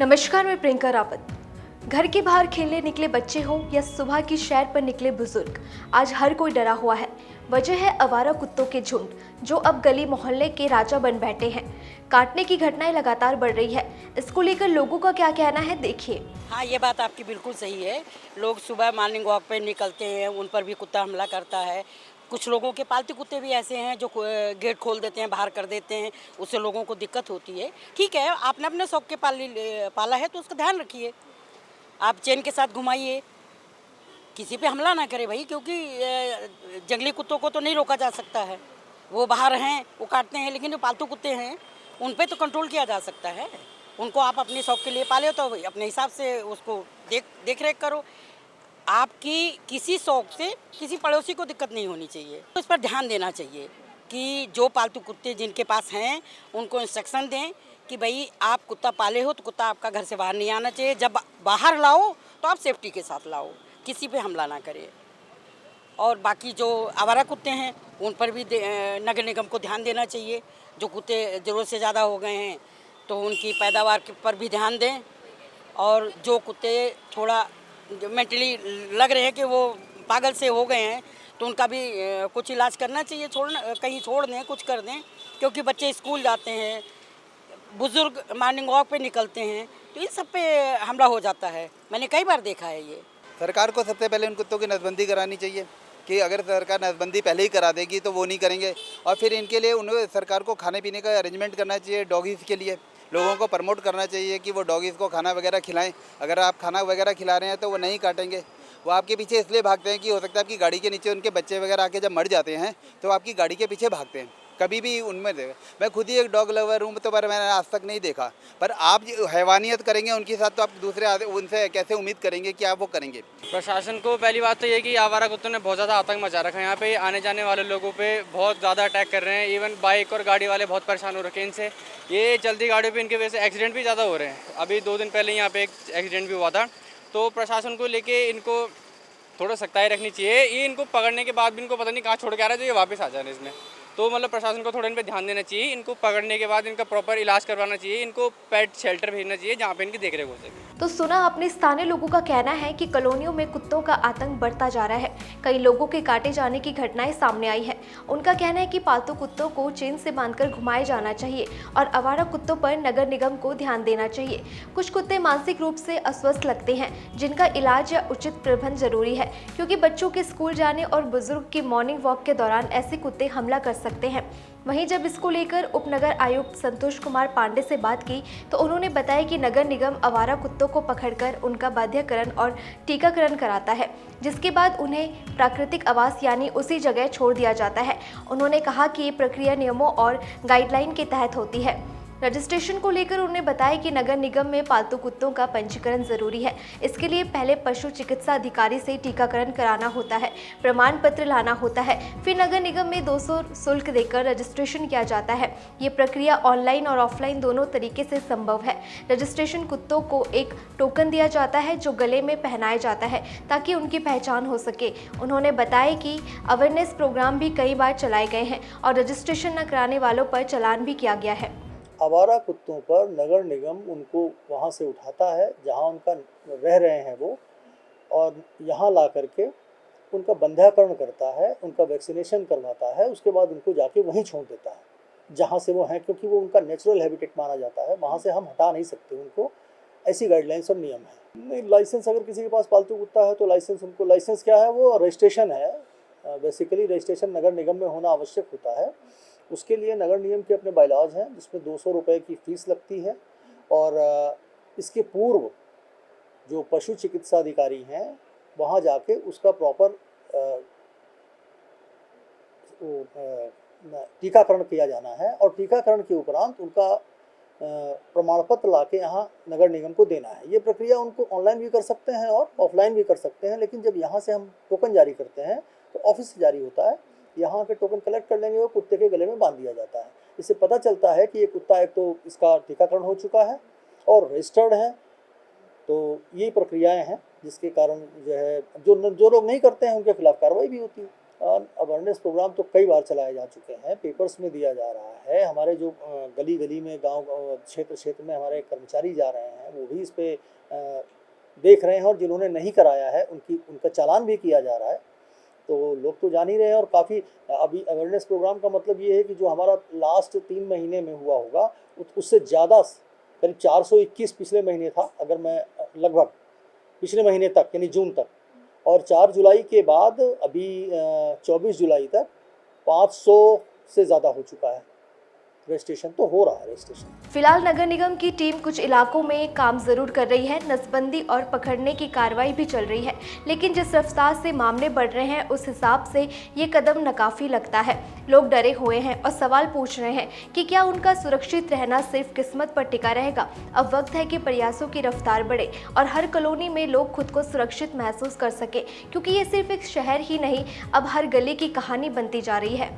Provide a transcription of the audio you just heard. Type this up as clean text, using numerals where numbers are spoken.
नमस्कार, मैं प्रियंका रावत। घर के बाहर खेलने निकले बच्चे हो या सुबह की सैर पर निकले बुजुर्ग, आज हर कोई डरा हुआ है। वजह है आवारा कुत्तों के झुंड, जो अब गली मोहल्ले के राजा बन बैठे हैं। काटने की घटनाएं लगातार बढ़ रही है। इसको लेकर लोगों का क्या कहना है, देखिए। हाँ, ये बात आपकी बिल्कुल सही है। लोग सुबह मॉर्निंग वॉक पे निकलते हैं, उन पर भी कुत्ता हमला करता है। कुछ लोगों के पालतू कुत्ते भी ऐसे हैं जो गेट खोल देते हैं, बाहर कर देते हैं, उससे लोगों को दिक्कत होती है। ठीक है, आपने अपने शौक के पाला है तो उसका ध्यान रखिए। आप चैन के साथ घुमाइए, किसी पे हमला ना करे भाई, क्योंकि जंगली कुत्तों को तो नहीं रोका जा सकता है। वो बाहर हैं, वो काटते हैं, लेकिन जो पालतू कुत्ते हैं उन पे तो कंट्रोल किया जा सकता है। उनको आप अपने शौक के लिए पाले तो अपने हिसाब से उसको देख रेख करो। आपकी किसी शौक से किसी पड़ोसी को दिक्कत नहीं होनी चाहिए, तो इस पर ध्यान देना चाहिए कि जो पालतू कुत्ते जिनके पास हैं उनको इंस्ट्रक्शन दें कि भाई आप कुत्ता पाले हो तो कुत्ता आपका घर से बाहर नहीं आना चाहिए। जब बाहर लाओ तो आप सेफ्टी के साथ लाओ, किसी पे हमला ना करें। और बाकी जो आवारा कुत्ते हैं उन पर भी नगर निगम को ध्यान देना चाहिए। जो कुत्ते ज़रूरत से ज़्यादा हो गए हैं तो उनकी पैदावार पर भी ध्यान दें। और जो कुत्ते थोड़ा मेंटली लग रहे हैं कि वो पागल से हो गए हैं तो उनका भी कुछ इलाज करना चाहिए। कहीं छोड़ दें, कुछ कर दें, क्योंकि बच्चे स्कूल जाते हैं, बुज़ुर्ग मॉर्निंग वॉक पे निकलते हैं, तो इन सब पे हमला हो जाता है। मैंने कई बार देखा है ये। सरकार को सबसे पहले उन कुत्तों की नसबंदी करानी चाहिए कि अगर सरकार नसबंदी पहले ही करा देगी तो वो नहीं करेंगे। और फिर इनके लिए उन्हें सरकार को खाने पीने का अरेंजमेंट करना चाहिए। डॉगीज़ के लिए लोगों को प्रमोट करना चाहिए कि वो डॉगीज़ को खाना वगैरह खिलाएं। अगर आप खाना वगैरह खिला रहे हैं तो वो नहीं काटेंगे। वो आपके पीछे इसलिए भागते हैं कि हो सकता है आपकी गाड़ी के नीचे उनके बच्चे वगैरह आके जब मर जाते हैं तो आपकी गाड़ी के पीछे भागते हैं। कभी भी उनमें देखा, मैं खुद ही एक डॉग लवर हूँ तो पर मैंने आज तक नहीं देखा। पर आप जो हैवानियत करेंगे उनके साथ तो आप दूसरे उनसे कैसे उम्मीद करेंगे कि आप वो करेंगे। प्रशासन को पहली बात तो ये कि आवारा कुत्तों ने बहुत ज़्यादा आतंक मचा रखा है। यहाँ पे आने जाने वाले लोगों पे बहुत ज़्यादा अटैक कर रहे हैं। इवन बाइक और गाड़ी वाले बहुत परेशान हो रखे हैं इनसे। ये चलती गाड़ियों पे इनकी वजह से एक्सीडेंट भी ज़्यादा हो रहे हैं। अभी 2 दिन पहले यहाँ पे एक एक्सीडेंट भी हुआ था। तो प्रशासन को लेके इनको थोड़ा सख्ताई रखनी चाहिए। ये इनको पकड़ने के बाद भी इनको पता नहीं कहाँ छोड़ के आ रहा है, तो ये वापस आ जाए इसमें। तो मतलब प्रशासन को थोड़ा इन पे ध्यान देना चाहिए। इनको पकड़ने के बाद इनका प्रॉपर इलाज करवाना चाहिए। इनको पेट शेल्टर भेजना चाहिए जहाँ पे इनकी देखरेख हो सके। तो सुना आपने, स्थानीय लोगों का कहना है कि कॉलोनियों में कुत्तों का आतंक बढ़ता जा रहा है। कई लोगों के काटे जाने की घटनाएं सामने आई है। उनका कहना है कि पालतू कुत्तों को चेन से बांधकर घुमाया जाना चाहिए और आवारा कुत्तों पर नगर निगम को ध्यान देना चाहिए। कुछ कुत्ते मानसिक रूप से अस्वस्थ लगते हैं, जिनका इलाज या उचित प्रबंधन जरूरी है, क्योंकि बच्चों के स्कूल जाने और बुजुर्ग की मॉर्निंग वॉक के दौरान ऐसे कुत्ते हमला कर सकते हैं। वहीं जब इसको लेकर उपनगर आयुक्त संतोष कुमार पांडे से बात की तो उन्होंने बताया कि नगर निगम आवारा कुत्तों को पकड़कर उनका बाध्यकरण और टीकाकरण कराता है, जिसके बाद उन्हें प्राकृतिक आवास यानी उसी जगह छोड़ दिया जाता है। उन्होंने कहा कि ये प्रक्रिया नियमों और गाइडलाइन के तहत होती है। रजिस्ट्रेशन को लेकर उन्होंने बताया कि नगर निगम में पालतू कुत्तों का पंजीकरण जरूरी है। इसके लिए पहले पशु चिकित्सा अधिकारी से टीकाकरण कराना होता है, प्रमाण पत्र लाना होता है, फिर नगर निगम में 200 शुल्क देकर रजिस्ट्रेशन किया जाता है। ये प्रक्रिया ऑनलाइन और ऑफलाइन दोनों तरीके से संभव है। रजिस्ट्रेशन कुत्तों को एक टोकन दिया जाता है जो गले में पहनाया जाता है ताकि उनकी पहचान हो सके। उन्होंने बताया कि अवेयरनेस प्रोग्राम भी कई बार चलाए गए हैं और रजिस्ट्रेशन न कराने वालों पर चालान भी किया गया है। आवारा कुत्तों पर नगर निगम उनको वहाँ से उठाता है जहाँ उनका रह रहे हैं वो, और यहाँ ला करके उनका बंध्याकरण करता है, उनका वैक्सीनेशन करवाता है। उसके बाद उनको जाके वहीं छोड़ देता है जहाँ से वो हैं, क्योंकि वो उनका नेचुरल हैबिटेट माना जाता है। वहाँ से हम हटा नहीं सकते उनको, ऐसी गाइडलाइंस और नियम है। नहीं, लाइसेंस अगर किसी के पास पालतू कुत्ता है तो लाइसेंस क्या है, वो रजिस्ट्रेशन है। बेसिकली रजिस्ट्रेशन नगर निगम में होना आवश्यक होता है। उसके लिए नगर निगम के अपने बायलॉज हैं जिसमें 200 रुपये की फ़ीस लगती है। और इसके पूर्व जो पशु चिकित्सा अधिकारी हैं वहाँ जाके उसका प्रॉपर टीकाकरण किया जाना है, और टीकाकरण के उपरांत उनका प्रमाण पत्र ला के यहाँ नगर निगम को देना है। ये प्रक्रिया उनको ऑनलाइन भी कर सकते हैं और ऑफलाइन भी कर सकते हैं, लेकिन जब यहाँ से हम टोकन जारी करते हैं तो ऑफिस से जारी होता है। यहाँ के टोकन कलेक्ट कर लेंगे, वो कुत्ते के गले में बांध दिया जाता है। इससे पता चलता है कि ये कुत्ता एक तो इसका टीकाकरण हो चुका है और रजिस्टर्ड है। तो यही प्रक्रियाएं हैं जिसके कारण जो है जो लोग नहीं करते हैं उनके खिलाफ कार्रवाई भी होती है। अवेयरनेस प्रोग्राम तो कई बार चलाए जा चुके हैं, पेपर्स में दिया जा रहा है, हमारे जो गली गली में गांव क्षेत्र में हमारे कर्मचारी जा रहे हैं वो भी इस पे देख रहे हैं, और जिन्होंने नहीं कराया है उनका चालान भी किया जा रहा है। तो लोग तो जान ही रहे हैं। और काफ़ी अभी अवेयरनेस प्रोग्राम का मतलब ये है कि जो हमारा लास्ट 3 महीने में हुआ होगा उससे ज़्यादा, करीब 421 पिछले महीने था, अगर मैं लगभग पिछले महीने तक यानी जून तक, और 4 जुलाई के बाद अभी 24 जुलाई तक 500 से ज़्यादा हो चुका है। रजिस्ट्रेशन तो हो रहा है रजिस्ट्रेशन। फिलहाल नगर निगम की टीम कुछ इलाकों में काम जरूर कर रही है, नसबंदी और पकड़ने की कार्रवाई भी चल रही है, लेकिन जिस रफ्तार से मामले बढ़ रहे हैं उस हिसाब से ये कदम नाकाफी लगता है। लोग डरे हुए हैं और सवाल पूछ रहे हैं कि क्या उनका सुरक्षित रहना सिर्फ किस्मत पर टिका रहेगा। अब वक्त है कि प्रयासों की रफ्तार बढ़े और हर कॉलोनी में लोग खुद को सुरक्षित महसूस कर सके, क्योंकि ये सिर्फ एक शहर ही नहीं, अब हर गली की कहानी बनती जा रही है।